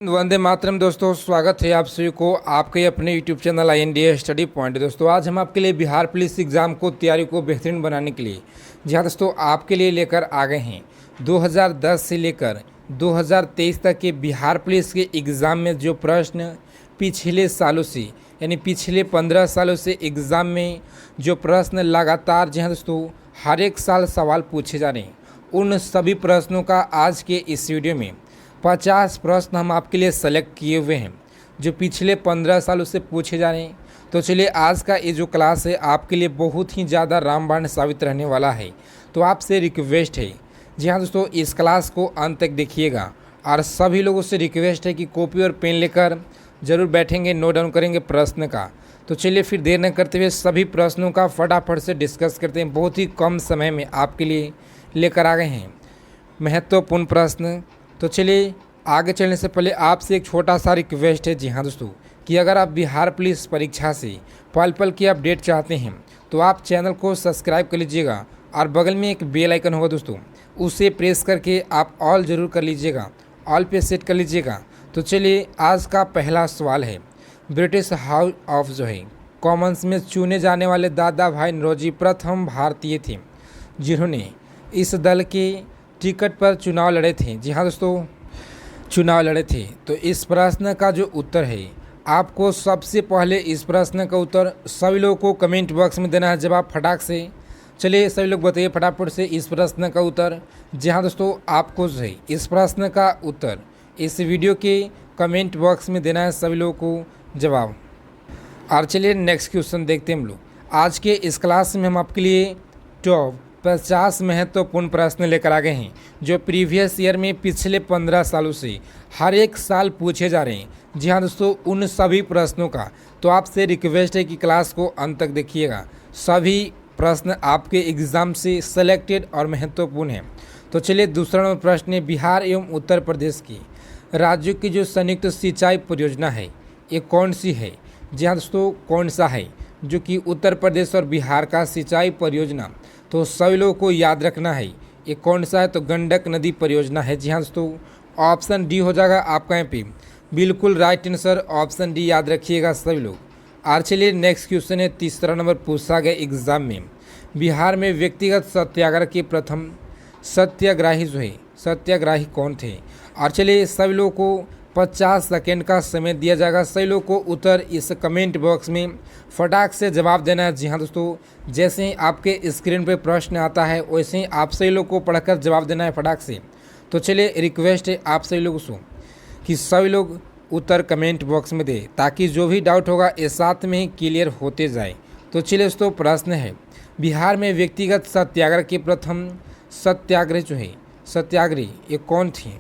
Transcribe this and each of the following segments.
वंदे मातरम दोस्तों, स्वागत है आप सभी को आपके अपने YouTube channel INDA study point. दोस्तों आज हम आपके लिए बिहार पुलिस एग्ज़ाम को तैयारी को बेहतरीन बनाने के लिए जी हाँ दोस्तों आपके लिए लेकर आ गए हैं 2010 से लेकर 2023 तक के बिहार पुलिस के एग्ज़ाम में जो प्रश्न पिछले सालों से यानी पिछले 15 सालों से एग्ज़ाम में जो प्रश्न लगातार जी हाँ दोस्तों हर एक साल सवाल पूछे जा रहे हैं, उन सभी प्रश्नों का आज के इस वीडियो में 50 प्रश्न हम आपके लिए सेलेक्ट किए हुए हैं जो पिछले 15 सालों से पूछे जा रहे हैं। तो चलिए आज का ये जो क्लास है आपके लिए बहुत ही ज़्यादा रामबाण साबित रहने वाला है। तो आपसे रिक्वेस्ट है जी हाँ दोस्तों, इस क्लास को अंत तक देखिएगा और सभी लोगों से रिक्वेस्ट है कि कॉपी और पेन लेकर ज़रूर बैठेंगे, नोट डाउन करेंगे प्रश्न का। तो चलिए फिर देर न करते हुए सभी प्रश्नों का फटाफट से डिस्कस करते हैं। बहुत ही कम समय में आपके लिए लेकर आ गए हैं महत्वपूर्ण प्रश्न। तो चलिए आगे चलने से पहले आपसे एक छोटा सा रिक्वेस्ट है जी हाँ दोस्तों, कि अगर आप बिहार पुलिस परीक्षा से पल पल की अपडेट चाहते हैं तो आप चैनल को सब्सक्राइब कर लीजिएगा और बगल में एक बेल आइकन होगा दोस्तों, उसे प्रेस करके आप ऑल ज़रूर कर लीजिएगा, ऑल पे सेट कर लीजिएगा। तो चलिए आज का पहला सवाल है, ब्रिटिश हाउस ऑफ जो है कॉमन्स में चुने जाने वाले दादा भाई नौरोजी प्रथम भारतीय थे जिन्होंने इस दल के टिकट पर चुनाव लड़े थे। जी हाँ दोस्तों, चुनाव लड़े थे। तो इस प्रश्न का जो उत्तर है, आपको सबसे पहले इस प्रश्न का उत्तर सभी लोगों को कमेंट बॉक्स में देना है जवाब फटाक से। चलिए सभी लोग बताइए फटाफट से इस प्रश्न का उत्तर। जी हाँ दोस्तों, आपको जो है इस प्रश्न का उत्तर इस वीडियो के कमेंट बॉक्स में देना है सभी लोगों को जवाब। और चलिए नेक्स्ट क्वेश्चन देखते हैं हम लोग। आज के इस क्लास में हम आपके लिए टॉप 50 महत्वपूर्ण प्रश्न लेकर आ गए हैं जो प्रीवियस ईयर में पिछले 15 सालों से हर एक साल पूछे जा रहे हैं। जी हाँ दोस्तों, उन सभी प्रश्नों का तो आपसे रिक्वेस्ट है कि क्लास को अंत तक देखिएगा। सभी प्रश्न आपके एग्ज़ाम से सेलेक्टेड और महत्वपूर्ण हैं। तो चलिए दूसरा नंबर प्रश्न है, बिहार एवं उत्तर प्रदेश की राज्यों की जो संयुक्त सिंचाई परियोजना है ये कौन सी है? जी हाँ दोस्तों, कौन सा है जो कि उत्तर प्रदेश और बिहार का सिंचाई परियोजना, तो सभी लोगों को याद रखना है ये कौन सा है, तो गंडक नदी परियोजना है। जी हाँ दोस्तों, ऑप्शन डी हो जाएगा आपका यहाँ पे बिल्कुल राइट आंसर, ऑप्शन डी याद रखिएगा सभी लोग। और चलिए नेक्स्ट क्वेश्चन है, तीसरा नंबर पूछा गया एग्जाम में, बिहार में व्यक्तिगत सत्याग्रह के प्रथम सत्याग्रही जो है सत्याग्रही कौन थे? और चलिए सभी लोगों को 50 सेकेंड का समय दिया जाएगा, सभी लोग को उत्तर इस कमेंट बॉक्स में फटाक से जवाब देना है। जी हाँ दोस्तों, जैसे ही आपके स्क्रीन पे प्रश्न आता है वैसे ही आप सभी लोग को पढ़कर जवाब देना है फटाक से। तो चलिए रिक्वेस्ट है आप सभी लोगों से कि सभी लोग उत्तर कमेंट बॉक्स में दे ताकि जो भी डाउट होगा ये साथ में ही क्लियर होते जाए। तो चलिए दोस्तों प्रश्न है, बिहार में व्यक्तिगत सत्याग्रह के प्रथम सत्याग्रही जो है सत्याग्रही ये कौन थे?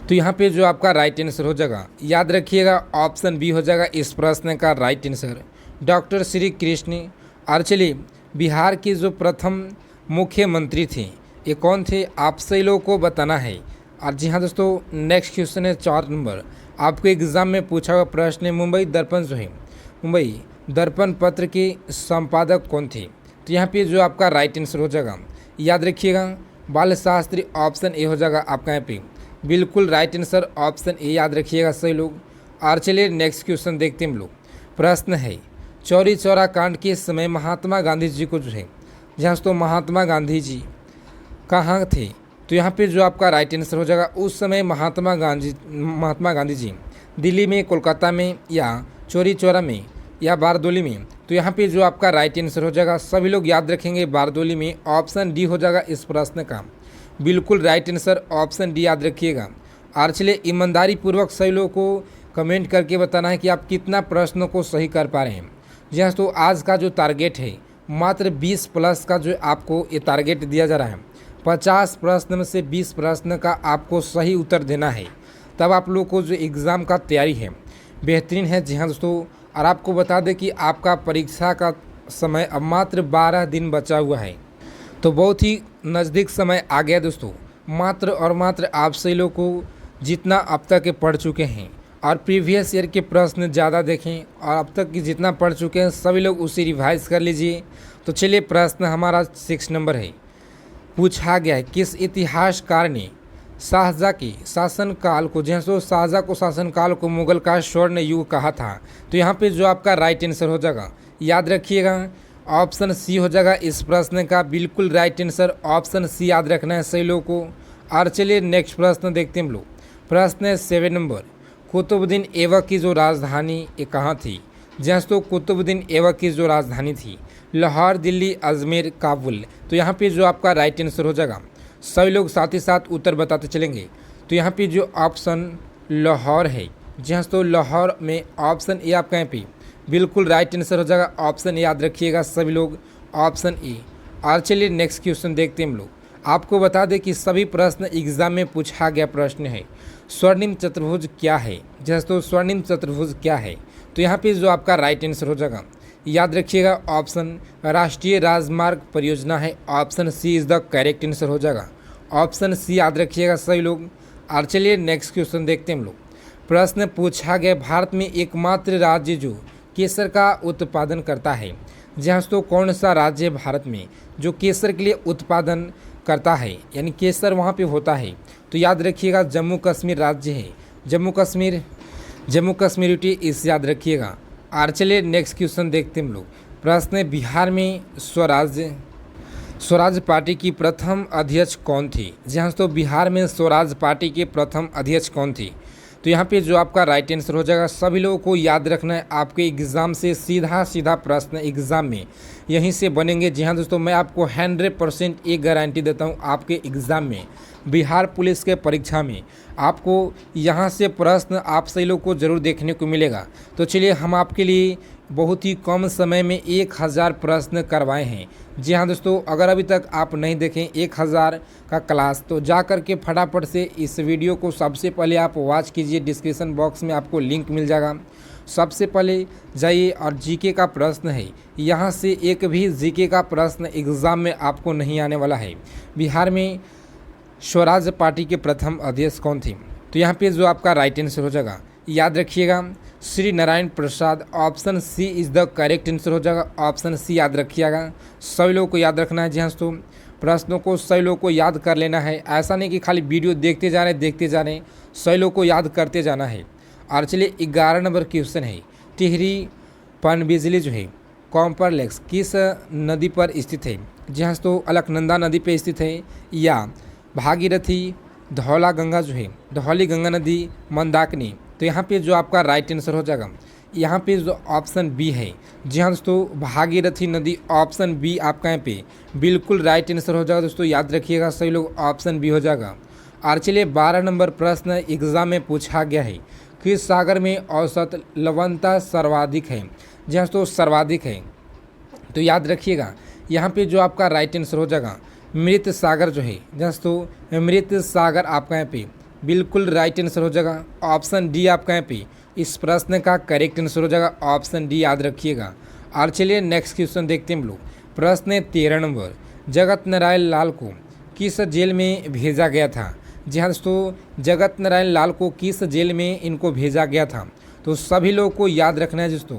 तो यहाँ पे जो आपका राइट आंसर हो जाएगा याद रखिएगा, ऑप्शन बी हो जाएगा इस प्रश्न का right answer, doctor Shri Krishna. और चलिए बिहार के जो प्रथम मुख्यमंत्री थे ये कौन थे, आप सही लोगों को बताना है। और जी हाँ दोस्तों, नेक्स्ट क्वेश्चन है 4 नंबर, आपको एग्ज़ाम में पूछा हुआ प्रश्न है, मुंबई दर्पण जो है मुंबई दर्पण पत्र के संपादक कौन थे? तो यहाँ पे जो आपका राइट आंसर हो जाएगा याद रखिएगा बाल शास्त्री, ऑप्शन ए हो जाएगा आपका यहाँ पे बिल्कुल राइट आंसर, ऑप्शन ए याद रखिएगा सही लोग। और चलिए नेक्स्ट क्वेश्चन देखते हैं हम लोग। प्रश्न है, चौरी चौरा कांड के समय महात्मा गांधी जी को जो है जहाँ तो महात्मा गांधी जी कहाँ थे? तो यहाँ पे जो आपका राइट आंसर हो जाएगा उस समय महात्मा गांधी जी दिल्ली में, कोलकाता में या चौरी चौरा में या बारदोली में। तो यहाँ पे जो आपका राइट आंसर हो जाएगा सभी लोग याद रखेंगे बारदोली में, ऑप्शन डी हो जाएगा इस प्रश्न का बिल्कुल राइट आंसर, ऑप्शन डी याद रखिएगा। और चलिए ईमानदारी पूर्वक सही लोगों को कमेंट करके बताना है कि आप कितना प्रश्नों को सही कर पा रहे हैं। जी हाँ, तो आज का जो टारगेट है मात्र 20 प्लस का जो आपको ये टारगेट दिया जा रहा है, 50 प्रश्न में से 20 प्रश्न का आपको सही उत्तर देना है, तब आप लोग को जो एग्ज़ाम का तैयारी है बेहतरीन है। जी हाँ दोस्तों, और आपको बता दें कि आपका परीक्षा का समय अब मात्र 12 दिन बचा हुआ है, तो बहुत ही नज़दीक समय आ गया दोस्तों। मात्र और मात्र आप सही लोग को जितना अब तक के पढ़ चुके हैं और प्रीवियस ईयर के प्रश्न ज़्यादा देखें और अब तक की जितना पढ़ चुके हैं सभी लोग उसे रिवाइज कर लीजिए। तो चलिए प्रश्न हमारा 6 नंबर है, पूछा गया है किस इतिहासकार ने शाहजहाँ के शासनकाल को, जैसे शाहजहाँ को शासनकाल को मुगल का स्वर्ण युग कहा था। तो यहाँ पे जो आपका राइट आंसर हो जाएगा, याद रखिएगा, ऑप्शन सी हो जाएगा इस प्रश्न का बिल्कुल राइट आंसर। ऑप्शन सी याद रखना है सही लोगों को। और चलिए नेक्स्ट प्रश्न देखते हैं हम लोग। प्रश्न है 7 नंबर, कुतुबुद्दीन ऐबक की जो राजधानी ये कहाँ थी? जैसे तो कुतुबुद्दीन ऐबक की जो राजधानी थी लाहौर, दिल्ली, अजमेर, काबुल। तो यहाँ पे जो आपका राइट आंसर हो जाएगा, सभी लोग साथ ही साथ उत्तर बताते चलेंगे। तो यहाँ पे जो ऑप्शन लाहौर है, जहाँ तो लाहौर में ऑप्शन ए आपका यहाँ पे बिल्कुल राइट आंसर हो जाएगा। ऑप्शन याद रखिएगा सभी लोग, ऑप्शन ए। और चलिए नेक्स्ट क्वेश्चन देखते हैं हम लोग। आपको बता दें कि सभी प्रश्न एग्जाम में पूछा गया प्रश्न है। स्वर्णिम चतुर्भुज क्या है? जैसे तो स्वर्णिम चतुर्भुज क्या है? तो यहाँ पे जो आपका राइट आंसर हो जाएगा, याद रखिएगा, ऑप्शन राष्ट्रीय राजमार्ग परियोजना है। Option C is the correct answer हो जाएगा। ऑप्शन सी याद रखिएगा सही लोग। और चलिए नेक्स्ट क्वेश्चन देखते हैं हम लोग। प्रश्न पूछा गया, भारत में एकमात्र राज्य जो केसर का उत्पादन करता है। जहाँ तो कौन सा राज्य है भारत में जो केसर के लिए उत्पादन करता है, यानी केसर वहाँ पे होता है? तो याद रखिएगा जम्मू कश्मीर राज्य है। जम्मू कश्मीर इस याद रखिएगा। और चलिए नेक्स्ट क्वेश्चन देखते हैं हम लोग। प्रश्न है, बिहार में स्वराज पार्टी की प्रथम अध्यक्ष कौन थी? जहाँ तो बिहार में स्वराज पार्टी के प्रथम अध्यक्ष कौन थी? तो यहाँ पे जो आपका राइट आंसर हो जाएगा, सभी लोगों को याद रखना है, आपके एग्ज़ाम से सीधा प्रश्न एग्ज़ाम में यहीं से बनेंगे। जी हाँ दोस्तों, मैं आपको 100% एक गारंटी देता हूँ, आपके एग्ज़ाम में बिहार पुलिस के परीक्षा में आपको यहाँ से प्रश्न आप सही लोग को ज़रूर देखने को मिलेगा। तो चलिए हम आपके लिए बहुत ही कम समय में 1000 प्रश्न करवाए हैं। जी हाँ दोस्तों, अगर अभी तक आप नहीं देखें 1000 का क्लास, तो जा कर के फटाफट से इस वीडियो को सबसे पहले आप वॉच कीजिए। डिस्क्रिप्शन बॉक्स में आपको लिंक मिल जाएगा, सबसे पहले जाइए। और जीके का प्रश्न है, यहाँ से एक भी जीके का प्रश्न एग्ज़ाम में आपको नहीं आने वाला है। बिहार में स्वराज पार्टी के प्रथम अध्यक्ष कौन थे? तो यहाँ पे जो आपका राइट आंसर हो जाएगा, याद रखिएगा, Shri Narayan Prasad. Option C is the correct answer हो जाएगा। ऑप्शन सी याद रखिएगा, सभी लोगों को याद रखना है। जी हाँ दोस्तों, प्रश्नों को सभी लोगों को याद कर लेना है। ऐसा नहीं कि खाली वीडियो देखते जा रहे, सभी लोगों को याद करते जाना है। और चलिए 11 नंबर क्वेश्चन है, टिहरी पनबिजली जो है कॉम्प्लेक्स किस नदी पर स्थित है? जी हाँ दोस्तों, अलकनंदा नदी पर स्थित है, या भागीरथी, धौला गंगा जो है, धौली गंगा नदी, मंदाकिनी। तो यहाँ पे जो आपका राइट आंसर हो जाएगा, यहाँ पे जो ऑप्शन बी है, जी हाँ दोस्तों, भागीरथी नदी। ऑप्शन बी आपका यहाँ पे बिल्कुल राइट आंसर हो जाएगा दोस्तों, याद रखिएगा सही लोग, ऑप्शन बी हो जाएगा। और चलिए 12 नंबर प्रश्न एग्जाम में पूछा गया है, किस सागर में औसत लवणता सर्वाधिक है? जी हाँ दोस्तों, सर्वाधिक है। तो याद रखिएगा, यहाँ पे जो आपका राइट आंसर हो जाएगा, मृत सागर जो है, दोस्तों मृत सागर आपका यहाँ पे बिल्कुल राइट आंसर हो जाएगा। ऑप्शन डी आपका यहाँ पे इस प्रश्न का करेक्ट आंसर हो जाएगा। ऑप्शन डी याद रखिएगा। और चलिए नेक्स्ट क्वेश्चन देखते हैं हम लोग। प्रश्न 13 नंबर, जगत नारायण लाल को किस जेल में भेजा गया था? जी हाँ दोस्तों, जगत नारायण लाल को किस जेल में इनको भेजा गया था? तो सभी लोगों को याद रखना है दोस्तों,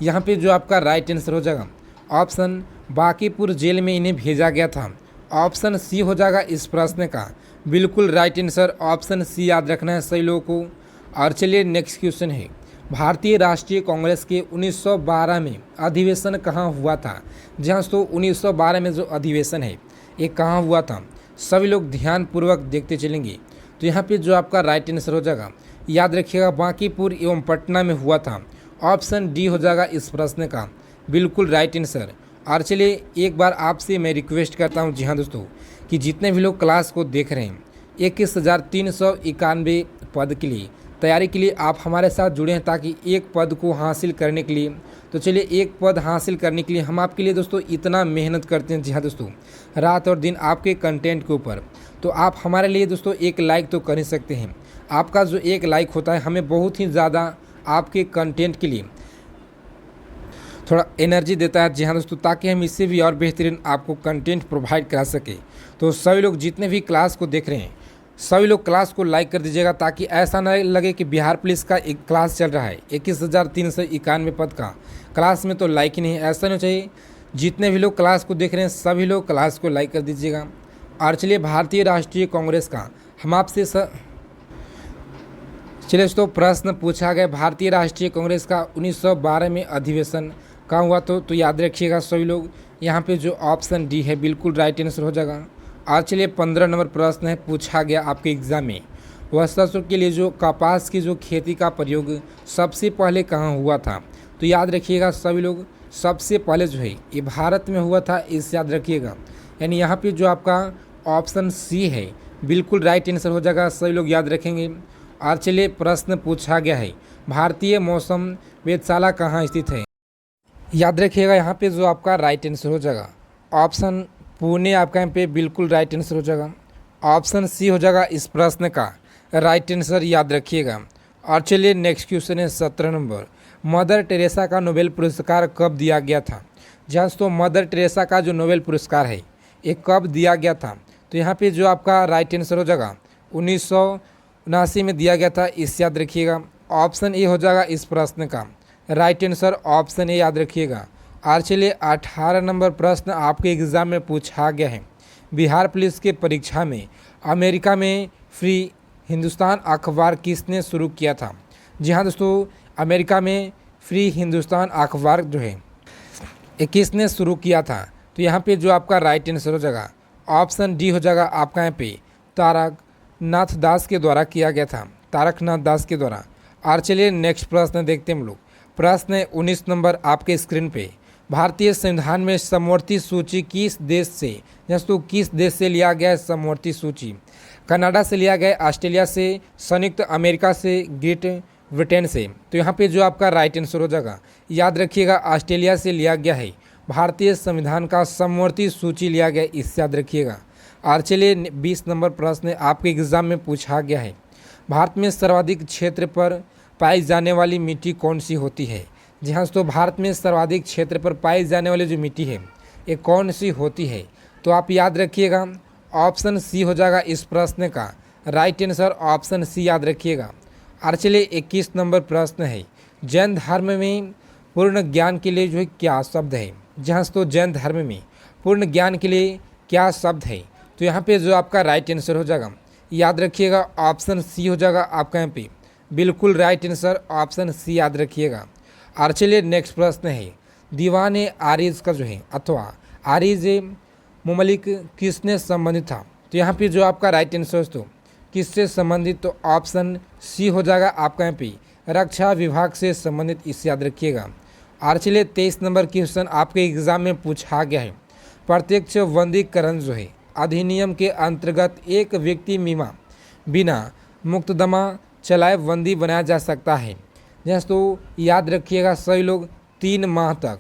यहाँ पे जो आपका राइट आंसर हो जाएगा, ऑप्शन बांकीपुर जेल में इन्हें भेजा गया था। ऑप्शन सी हो जाएगा इस प्रश्न का बिल्कुल राइट आंसर। ऑप्शन सी याद रखना है सही लोगों को। और चलिए नेक्स्ट क्वेश्चन है, भारतीय राष्ट्रीय कांग्रेस के 1912 में अधिवेशन कहाँ हुआ था? जहाँ तो 1912 में जो अधिवेशन है ये कहाँ हुआ था? सभी लोग ध्यानपूर्वक देखते चलेंगे। तो यहाँ पे जो आपका राइट आंसर हो जाएगा, याद रखिएगा, बांकीपुर एवं पटना में हुआ था। ऑप्शन डी हो जाएगा इस प्रश्न का बिल्कुल राइट आंसर। और चलिए एक बार आपसे मैं रिक्वेस्ट करता हूं, जी हाँ दोस्तों, कि जितने भी लोग क्लास को देख रहे हैं 21,391 पद के लिए तैयारी के लिए आप हमारे साथ जुड़े हैं, ताकि एक पद को हासिल करने के लिए, तो चलिए एक पद हासिल करने के लिए हम आपके लिए दोस्तों इतना मेहनत करते हैं। जी हाँ दोस्तों, रात और दिन आपके कंटेंट के ऊपर। तो आप हमारे लिए दोस्तों एक लाइक तो कर ही सकते हैं। आपका जो एक लाइक होता है हमें बहुत ही ज़्यादा आपके कंटेंट के लिए थोड़ा एनर्जी देता है। जी हाँ दोस्तों, ताकि हम इससे भी और बेहतरीन आपको कंटेंट प्रोवाइड करा सके। तो सभी लोग जितने भी क्लास को देख रहे हैं सभी लोग क्लास को लाइक कर दीजिएगा, ताकि ऐसा न लगे कि बिहार पुलिस का एक क्लास चल रहा है 21,391 पद का क्लास में तो लाइक ही नहीं है। ऐसा नहीं चाहिए। जितने भी लोग क्लास को देख रहे हैं सभी लोग क्लास को लाइक कर दीजिएगा। और चलिए भारतीय राष्ट्रीय कांग्रेस का हम आपसे चलिए दोस्तों, प्रश्न पूछा गया भारतीय राष्ट्रीय कांग्रेस का 1912 में अधिवेशन कहाँ हुआ? तो याद रखिएगा सभी लोग, यहाँ पे जो ऑप्शन डी है बिल्कुल राइट आंसर हो जाएगा। आज चलिए 15 नंबर प्रश्न है, पूछा गया आपके एग्जाम में, वर्षासुर के लिए जो कपास की जो खेती का प्रयोग सबसे पहले कहाँ हुआ था? तो याद रखिएगा सभी लोग, सबसे पहले जो है ये भारत में हुआ था, इसे याद रखिएगा। यानी यहाँ पे जो आपका ऑप्शन सी है बिल्कुल राइट आंसर हो जाएगा, सभी लोग याद रखेंगे। और चलिए प्रश्न पूछा गया है भारतीय मौसम वेधशाला कहाँ स्थित है? याद रखिएगा यहाँ पे जो आपका राइट आंसर हो जाएगा ऑप्शन पुणे, आपका यहाँ पे बिल्कुल राइट आंसर हो जाएगा। ऑप्शन सी हो जाएगा इस प्रश्न का राइट आंसर, याद रखिएगा। और चलिए नेक्स्ट क्वेश्चन है 17 नंबर, मदर टेरेसा का नोबेल पुरस्कार कब दिया गया था? जहाँ तो मदर टेरेसा का जो नोबेल पुरस्कार है ये कब दिया गया था? तो यहाँ पे जो आपका राइट आंसर हो जाएगा 1979 में दिया गया था, इस याद रखिएगा। ऑप्शन ए हो जाएगा इस प्रश्न का राइट आंसर, ऑप्शन ए याद रखिएगा। और चलिए 18 नंबर प्रश्न आपके एग्जाम में पूछा गया है, बिहार पुलिस के परीक्षा में अमेरिका में फ्री हिंदुस्तान अखबार किसने शुरू किया था? जी हाँ दोस्तों, अमेरिका में फ्री हिंदुस्तान अखबार जो है ये किसने शुरू किया था? तो यहाँ पे जो आपका राइट आंसर हो जाएगा ऑप्शन डी हो जाएगा आपका यहाँ पे तारकनाथ दास के द्वारा किया गया था, तारकनाथ दास के द्वारा। और चलिए नेक्स्ट प्रश्न देखते हैं हम लोग। प्रश्न है 19 नंबर आपके स्क्रीन पे, भारतीय संविधान में समवर्ती सूची किस देश से, दोस्तों किस देश से लिया गया है समवर्ती सूची? कनाडा से लिया गया, ऑस्ट्रेलिया से, संयुक्त अमेरिका से, ग्रेट ब्रिटेन से। तो यहाँ पे जो आपका राइट आंसर हो जाएगा, याद रखिएगा ऑस्ट्रेलिया से लिया गया है भारतीय संविधान का समवर्ती सूची लिया गया, इससे याद रखिएगा। और चलिए 20 नंबर प्रश्न आपके एग्जाम में पूछा गया है, भारत में सर्वाधिक क्षेत्र पर पाई जाने वाली मिट्टी कौन सी होती है? जी हाँ दोस्तों, भारत में सर्वाधिक क्षेत्र पर पाई जाने वाली जो मिट्टी है ये कौन सी होती है? तो आप याद रखिएगा ऑप्शन सी हो जाएगा इस प्रश्न का राइट आंसर, ऑप्शन सी याद रखिएगा। और चलिए 21 नंबर प्रश्न है, जैन धर्म में पूर्ण ज्ञान के लिए जो है क्या शब्द है? जहाँ तो जैन धर्म में पूर्ण ज्ञान के लिए क्या शब्द है? तो यहाँ पे जो आपका राइट आंसर हो जाएगा, याद रखिएगा ऑप्शन सी हो जाएगा आपका यहाँ पे बिल्कुल राइट आंसर, ऑप्शन सी याद रखिएगा। और चलिए नेक्स्ट प्रश्न है, दीवान आरिज का जो है अथवा आरिज मुमलिक किसने संबंधित था? तो यहाँ पे जो आपका राइट आंसर दोस्तों किससे संबंधित? तो ऑप्शन सी हो जाएगा आपका यहाँ पे रक्षा विभाग से संबंधित, इसे याद रखिएगा। और चलिए 23 नंबर क्वेश्चन आपके एग्जाम में पूछा गया है, प्रत्यक्ष बंदीकरण जो है अधिनियम के अंतर्गत एक व्यक्ति बिना मुकदमा चलाए बंदी बनाया जा सकता है? तो याद रखिएगा सभी लोग 3 माह तक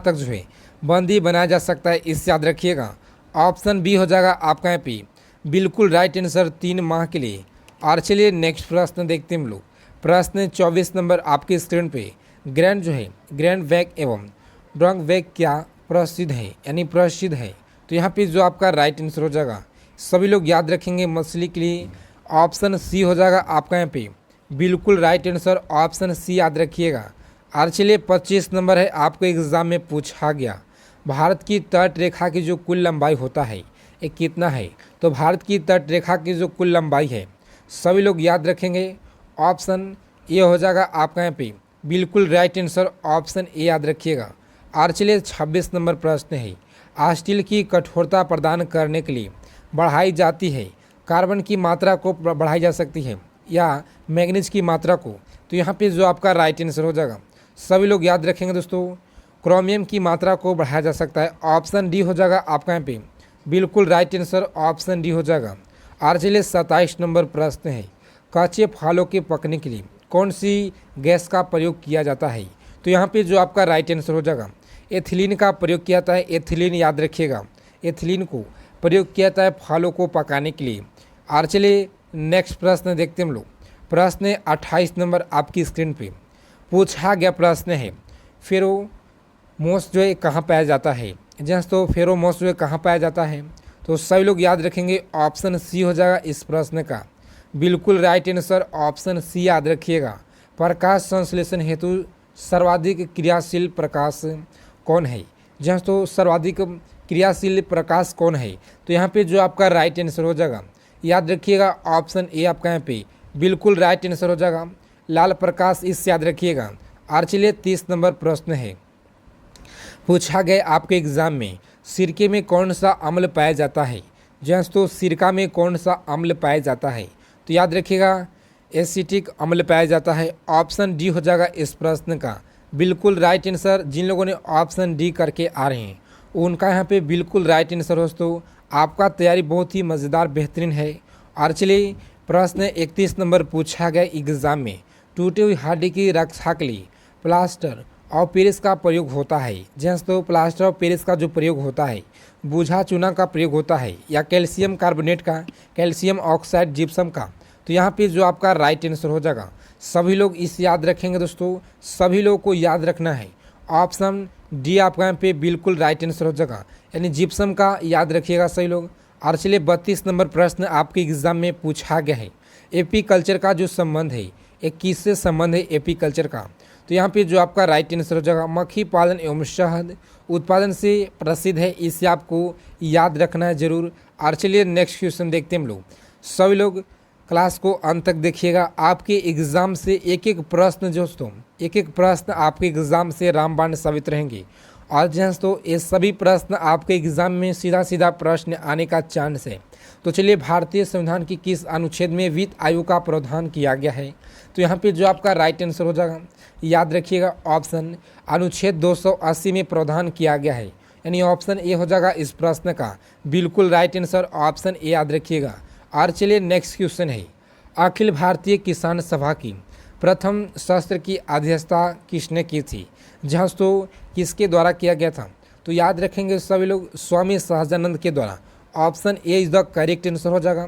जो है बंदी बनाया जा सकता है, इससे याद रखिएगा। ऑप्शन बी हो जाएगा आपका यहाँ पे बिल्कुल राइट आंसर 3 माह के लिए। और चलिए नेक्स्ट प्रश्न देखते हैं हम लोग। प्रश्न 24 नंबर आपके स्क्रीन पे, ग्रैंड जो है ग्रैंड वैक एवं ड्रंक वैक क्या प्रसिद्ध है, यानी प्रसिद्ध है? तो यहाँ पे जो आपका राइट आंसर हो जाएगा सभी लोग याद रखेंगे मछली के लिए, ऑप्शन सी हो जाएगा आपका यहाँ पे बिल्कुल राइट आंसर, ऑप्शन सी याद रखिएगा। और चलिए 25 नंबर है आपको एग्जाम में पूछा गया, भारत की तट रेखा की जो कुल लंबाई होता है ये कितना है? तो भारत की तट रेखा की जो कुल लंबाई है सभी लोग याद रखेंगे, ऑप्शन ए हो जाएगा आपका यहाँ पे बिल्कुल राइट आंसर, ऑप्शन ए याद रखिएगा। और चलिए 26 नंबर प्रश्न है, स्टील की कठोरता प्रदान करने के लिए बढ़ाई जाती है कार्बन की मात्रा को बढ़ाई जा सकती है या मैग्नीज की मात्रा को? तो यहाँ पे जो आपका राइट आंसर हो जाएगा सभी लोग याद रखेंगे दोस्तों, क्रोमियम की मात्रा को बढ़ाया जा सकता है, ऑप्शन डी हो जाएगा आपका यहाँ पे बिल्कुल राइट आंसर, ऑप्शन डी हो जाएगा। और चलिए 27 नंबर प्रश्न है, कच्चे फलों के पकने के लिए कौन सी गैस का प्रयोग किया जाता है? तो यहाँ पे जो आपका राइट आंसर हो जाएगा एथिलीन का प्रयोग किया जाता है, एथिलीन याद रखिएगा, एथिलीन को प्रयोग किया जाता है फलों को पकाने के लिए। और चलिए नेक्स्ट प्रश्न देखते हैं हम लोग। प्रश्न 28 नंबर आपकी स्क्रीन पे पूछा गया प्रश्न है, फेरोमोन्स जो है कहाँ पाया जाता है? जैसे तो फेरोमोन्स जो है कहाँ पाया जाता है? तो सभी लोग याद रखेंगे ऑप्शन सी हो जाएगा इस प्रश्न का बिल्कुल राइट आंसर, ऑप्शन सी याद रखिएगा। प्रकाश संश्लेषण हेतु सर्वाधिक क्रियाशील प्रकाश कौन है? जहाँ तो सर्वाधिक क्रियाशील प्रकाश कौन है? तो यहाँ पे जो आपका राइट आंसर हो जाएगा याद रखिएगा ऑप्शन ए आपका यहाँ पे बिल्कुल राइट आंसर हो जाएगा। लाल प्रकाश इस याद रखिएगा। और चलिए 30 नंबर प्रश्न है, पूछा गया आपके एग्जाम में सिरके में कौन सा अम्ल पाया जाता है। जी हाँ दोस्तों, सिरका में कौन सा अम्ल पाया जाता है, तो याद रखिएगा एसिटिक अम्ल पाया जाता है। ऑप्शन डी हो जाएगा इस प्रश्न का बिल्कुल राइट आंसर। जिन लोगों ने ऑप्शन डी करके आ रहे हैं उनका यहाँ पे बिल्कुल राइट आंसर दोस्तों। आपका तैयारी बहुत ही मज़ेदार बेहतरीन है। और चलिए प्रश्न 31 नंबर पूछा गया एग्जाम में, टूटी हुई हड्डी की रक्षा के लिए प्लास्टर ऑफ पेरिस का प्रयोग होता है। जी हाँ दोस्तों, प्लास्टर ऑफ पेरिस का जो प्रयोग होता है बूझा चूना का प्रयोग होता है या कैल्शियम कार्बोनेट का, कैल्शियम ऑक्साइड, जिप्सम का, तो यहाँ पे जो आपका राइट आंसर हो जाएगा। सभी लोग इस याद रखेंगे दोस्तों, सभी लोगों को याद रखना है। ऑप्शन डी आपका यहाँ पे बिल्कुल राइट आंसर हो जाएगा, यानी जिप्सम का याद रखिएगा सही लोग। और चलिए 32 नंबर प्रश्न आपके एग्जाम में पूछा गया है, एपी कल्चर का जो संबंध है ये किससे संबंध है एपी कल्चर का, तो यहाँ पे जो आपका राइट आंसर हो जाएगा मक्खी पालन एवं शहद उत्पादन से प्रसिद्ध है। इसे आपको याद रखना है जरूर। और चलिए नेक्स्ट क्वेश्चन देखते हैं हम लोग। सभी लोग क्लास को अंत तक देखिएगा। आपके एग्ज़ाम से एक एक प्रश्न दोस्तों, एक एक प्रश्न आपके एग्ज़ाम से रामबाण साबित रहेंगे। और दोस्तों ये सभी प्रश्न आपके एग्ज़ाम में सीधा सीधा प्रश्न आने का चांस है। तो चलिए भारतीय संविधान की किस अनुच्छेद में वित्त आयोग का प्रावधान किया गया है, तो यहाँ पे जो आपका राइट आंसर हो जाएगा याद रखिएगा ऑप्शन अनुच्छेद 280 में प्रावधान किया गया है, यानी ऑप्शन ए हो जाएगा इस प्रश्न का बिल्कुल राइट आंसर। ऑप्शन ए याद रखिएगा। और चलिए नेक्स्ट क्वेश्चन है, अखिल भारतीय किसान सभा की प्रथम सत्र की अध्यक्षता किसने की थी। जहाँ तो किसके द्वारा किया गया था, तो याद रखेंगे सभी लोग स्वामी सहजानंद के द्वारा। Option A is the correct answer हो जाएगा।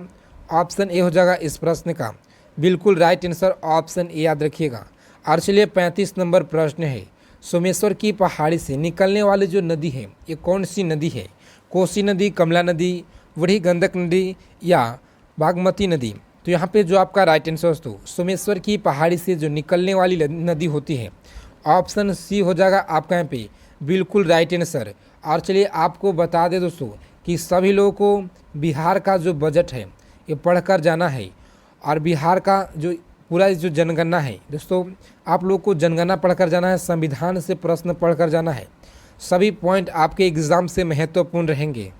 ऑप्शन ए हो जाएगा इस प्रश्न का बिल्कुल राइट आंसर। ऑप्शन ए याद रखिएगा। और चलिए 35 नंबर प्रश्न है, सोमेश्वर की पहाड़ी से निकलने वाली जो नदी है ये कौन सी नदी है। कोसी नदी, कमला नदी, बूढ़ी गंडक नदी या बागमती नदी, तो यहाँ पे जो आपका राइट आंसर दोस्तों सोमेश्वर की पहाड़ी से जो निकलने वाली नदी होती है ऑप्शन सी हो जाएगा आपका यहाँ पे बिल्कुल राइट आंसर। और चलिए आपको बता दें दोस्तों कि सभी लोगों को बिहार का जो बजट है ये पढ़कर जाना है। और बिहार का जो पूरा जो जनगणना है दोस्तों, आप लोग को जनगणना पढ़कर जाना है, संविधान से प्रश्न पढ़कर जाना है। सभी पॉइंट आपके एग्ज़ाम से महत्वपूर्ण रहेंगे।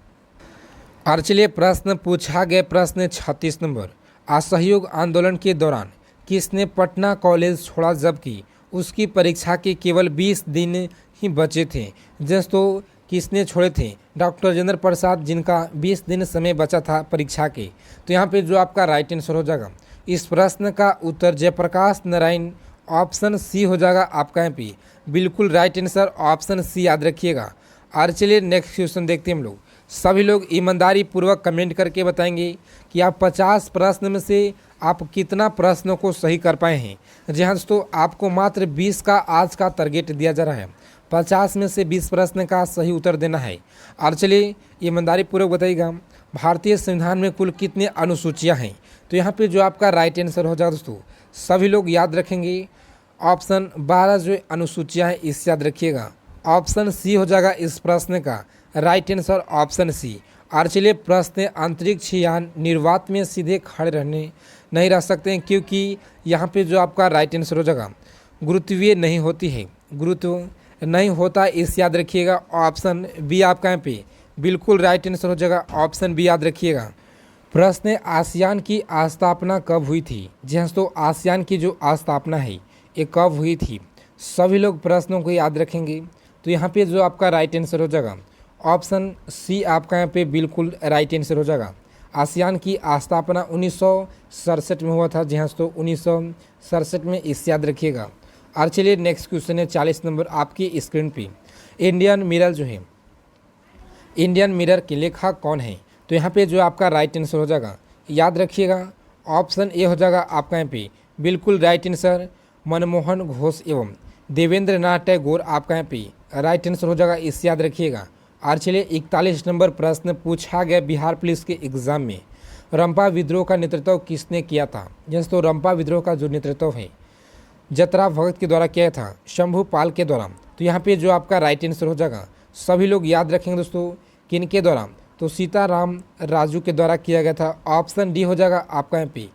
और चलिए प्रश्न पूछा गया प्रश्न 36 नंबर, असहयोग आंदोलन के दौरान किसने पटना कॉलेज छोड़ा जबकि उसकी परीक्षा के केवल 20 दिन ही बचे थे। दोस्तों किसने छोड़े थे, डॉक्टर राजेंद्र प्रसाद, जिनका 20 दिन समय बचा था परीक्षा के। तो यहाँ पे जो आपका राइट आंसर हो जाएगा इस प्रश्न का उत्तर जयप्रकाश नारायण। ऑप्शन सी हो जाएगा आपका यहाँ पे बिल्कुल राइट आंसर। ऑप्शन सी याद रखिएगा। और चलिए नेक्स्ट क्वेश्चन देखते हैं हम लोग। सभी लोग ईमानदारी पूर्वक कमेंट करके बताएंगे कि आप 50 प्रश्न में से आप कितना प्रश्नों को सही कर पाए हैं। जी हाँ दोस्तों, आपको मात्र 20 का आज का टारगेट दिया जा रहा है, 50 में से 20 प्रश्न का सही उत्तर देना है। और चलिए ईमानदारी पूर्वक बताइएगा भारतीय संविधान में कुल कितने अनुसूचियाँ हैं, तो यहाँ पे जो आपका राइट आंसर हो जाएगा दोस्तों सभी लोग याद रखेंगे ऑप्शन 12 जो अनुसूचियाँ हैं इस याद रखिएगा। ऑप्शन सी हो जाएगा इस प्रश्न का राइट आंसर। Option C. और चलिए प्रश्न, अंतरिक्ष यान निर्वात में सीधे खड़े रहने नहीं रह सकते हैं क्योंकि यहाँ पे जो आपका राइट आंसर हो जाएगा गुरुत्वीय नहीं होती है, गुरुत्व नहीं होता, इस याद रखिएगा। ऑप्शन बी आपका यहाँ पे बिल्कुल राइट आंसर हो जाएगा। ऑप्शन बी याद रखिएगा। प्रश्न, आसियान की स्थापना कब हुई थी। जी हाँ तो आसियान की जो स्थापना है ये कब हुई थी, सभी लोग प्रश्नों को याद रखेंगे। तो यहाँ पे जो आपका राइट आंसर हो जाएगा ऑप्शन सी आपका यहाँ पे बिल्कुल राइट आंसर हो जाएगा। आसियान की स्थापना 1967 में हुआ था। जी हाँ तो 1967 में, इस याद रखिएगा। और चलिए नेक्स्ट क्वेश्चन है 40 नंबर आपकी स्क्रीन पे। इंडियन मिरर जो है, इंडियन मिरर के लेखक कौन है, तो यहाँ पे जो आपका राइट आंसर हो जाएगा याद रखिएगा। ऑप्शन ए हो जाएगा आपका यहाँ पे बिल्कुल राइट आंसर, मनमोहन घोष एवं देवेंद्र नाथ टैगोर आपका यहाँ पे राइट आंसर हो जाएगा, इस याद रखिएगा। और चलिए 41 नंबर प्रश्न पूछा गया बिहार पुलिस के एग्जाम में, रंपा विद्रोह का नेतृत्व किसने किया था। दोस्तों रंपा विद्रोह का जो नेतृत्व है जतरा भगत के द्वारा किया था, शंभू पाल के द्वारा। तो यहाँ पे जो आपका राइट आंसर हो जाएगा सभी लोग याद रखेंगे दोस्तों किन के द्वारा, तो सीताराम राजू के द्वारा किया गया था। ऑप्शन डी हो जाएगा आपका यहाँ पे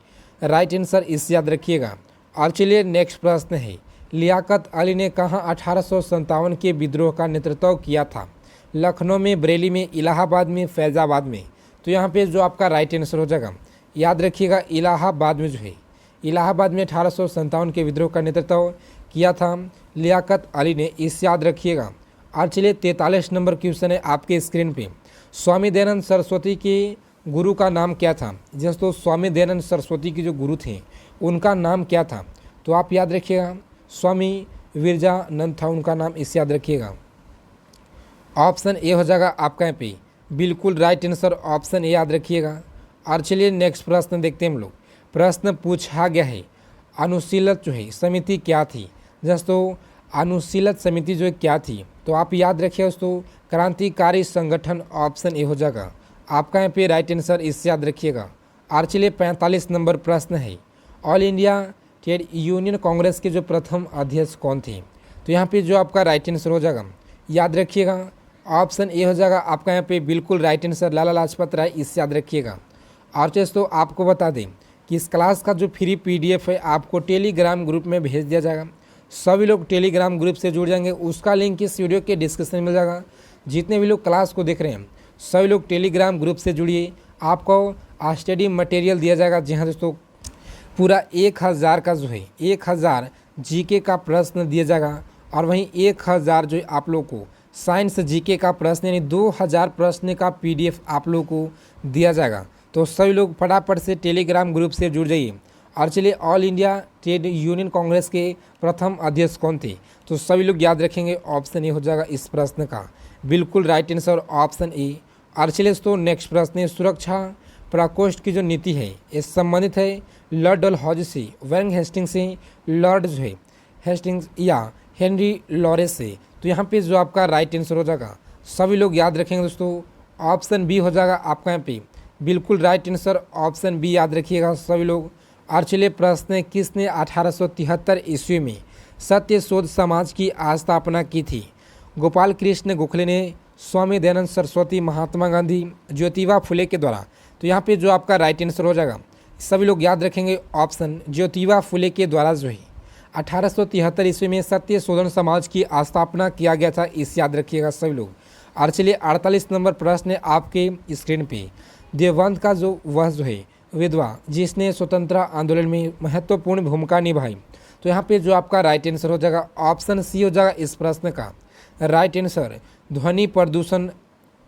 राइट आंसर, इसे याद रखिएगा। और चलिए नेक्स्ट प्रश्न है, लियाकत अली ने कहाँ 1857 के विद्रोह का नेतृत्व किया था? लखनऊ में, बरेली में, इलाहाबाद में, फैज़ाबाद में। तो यहाँ पे जो आपका राइट आंसर हो जाएगा, याद रखिएगा इलाहाबाद में जो है, इलाहाबाद में 1857 के विद्रोह का नेतृत्व किया था लियाकत अली ने, इसे याद रखिएगा। और चलिए 43 नंबर क्वेश्चन है आपके स्क्रीन पे, स्वामी दयानंद सरस्वती के गुरु का नाम क्या था? दोस्तों स्वामी दयानंद सरस्वती के जो गुरु थे उनका नाम क्या था? तो आप याद रखिएगा स्वामी विरजानंद था उनका नाम, इसे याद रखिएगा। ऑप्शन ए हो जाएगा आपका यहाँ पे बिल्कुल राइट आंसर, ऑप्शन ए याद रखिएगा। और चलिए नेक्स्ट प्रश्न देखते हैं हम लोग। प्रश्न पूछा गया है अनुशीलत जो है समिति क्या थी? दोस्तों अनुशीलत समिति जो है क्या थी? तो आप याद रखिए दोस्तों क्रांतिकारी संगठन, ऑप्शन ए हो जाएगा आपका यहाँ पे राइट आंसर, इससे याद रखिएगा। और चलिए 45 नंबर प्रश्न है, all India trade union Congress के जो प्रथम अध्यक्ष कौन थे? तो यहाँ पे जो आपका राइट आंसर हो जाएगा, याद रखिएगा ऑप्शन ए हो जाएगा आपका यहाँ पे बिल्कुल राइट आंसर, लाला लाजपत राय, इससे याद रखिएगा। और दोस्तों आपको बता दें कि इस क्लास का जो फ्री PDF है आपको टेलीग्राम ग्रुप में भेज दिया जाएगा। सभी लोग टेलीग्राम ग्रुप से जुड़ जाएंगे, उसका लिंक इस वीडियो के डिस्क्रिप्शन में मिल जाएगा। जितने भी लोग क्लास को देख रहे हैं सभी लोग टेलीग्राम ग्रुप से जुड़िए, आपको स्टडी मटेरियल दिया जाएगा। जी हाँ दोस्तों, पूरा 1000 का जो है 1000 GK का प्रश्न दिया जाएगा, और वहीं 1000 जो आप लोग को साइंस GK का प्रश्न यानी 2000 प्रश्न का PDF आप लोग को दिया जाएगा। तो सभी लोग फटाफट से टेलीग्राम ग्रुप से जुड़ जाइए। और चलिए all India trade union Congress के प्रथम अध्यक्ष कौन थे? तो सभी लोग याद रखेंगे ऑप्शन ए हो जाएगा इस प्रश्न का बिल्कुल राइट आंसर, ऑप्शन ए। और चलिए दोस्तों नेक्स्ट प्रश्न है, सुरक्षा प्रकोष्ठ की जो नीति है ये संबंधित है लॉर्ड डलहौजी से, वैंग हेस्टिंग से, लॉर्ड जो है हेस्टिंग्स या हेनरी लॉरेंस से। तो यहाँ पे जो आपका राइट आंसर हो जाएगा सभी लोग याद रखेंगे दोस्तों, ऑप्शन बी हो जाएगा आपका यहाँ पे बिल्कुल राइट आंसर, ऑप्शन बी याद रखिएगा सभी लोग। और चलिए प्रश्न है, किसने 1873 ईस्वी में सत्य शोध समाज की स्थापना की थी? गोपाल कृष्ण गोखले ने, स्वामी दयानंद सरस्वती, महात्मा गांधी, ज्योतिबा फुले के द्वारा। तो यहाँ पे जो आपका राइट आंसर हो जाएगा सभी लोग याद रखेंगे ऑप्शन ज्योतिबा फुले के द्वारा जो है 1873 ईस्वी में सत्य शोधन समाज की स्थापना किया गया था, इसे याद रखिएगा सभी लोग। और चलिए 48 नंबर प्रश्न है आपके स्क्रीन पे, देवबंद का जो वह जो है विधवा जिसने स्वतंत्रता आंदोलन में महत्वपूर्ण भूमिका निभाई। तो यहाँ पे जो आपका राइट आंसर हो जाएगा ऑप्शन सी हो जाएगा इस प्रश्न का राइट आंसर, ध्वनि प्रदूषण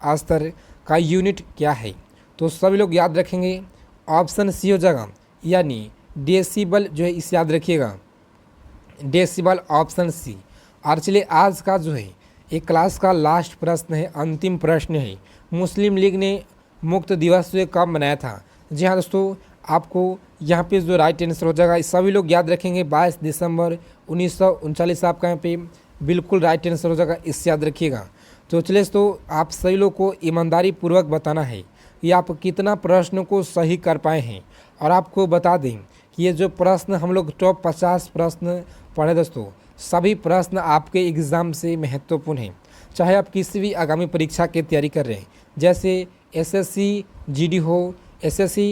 स्तर का यूनिट क्या है? तो सभी लोग याद रखेंगे ऑप्शन सी हो जाएगा यानी डेसिबल जो है, इसे याद रखिएगा डेसिबल, ऑप्शन सी। और चलिए आज का जो है एक क्लास का लास्ट प्रश्न है, अंतिम प्रश्न है, मुस्लिम लीग ने मुक्त दिवस जो कब मनाया था? जी हाँ दोस्तों, आपको यहाँ पे जो राइट आंसर हो जाएगा सभी लोग याद रखेंगे 22 दिसंबर 1939 आपका यहाँ पे बिल्कुल राइट आंसर हो जाएगा, इससे याद रखिएगा। तो चलिए दोस्तों आप सभी लोग को ईमानदारी पूर्वक बताना है कि आप कितना प्रश्न को सही कर पाए हैं। और आपको बता दें कि ये जो प्रश्न हम लोग टॉप 50 प्रश्न पढ़े दोस्तों, सभी प्रश्न आपके एग्ज़ाम से महत्वपूर्ण हैं। चाहे आप किसी भी आगामी परीक्षा की तैयारी कर रहे हैं, जैसे SSC GD हो, SSC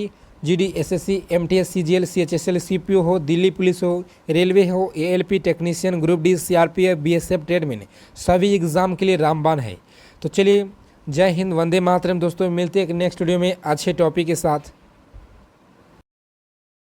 GD, SSC MTS CGL CHSL CPO हो, दिल्ली पुलिस हो, रेलवे हो, ALP technician, group D CRPF BSF tradesman, सभी एग्ज़ाम के लिए रामबाण है। तो चलिए जय हिंद, वंदे मातरम दोस्तों, मिलते हैं एक नेक्स्ट वीडियो में अच्छे टॉपिक के साथ।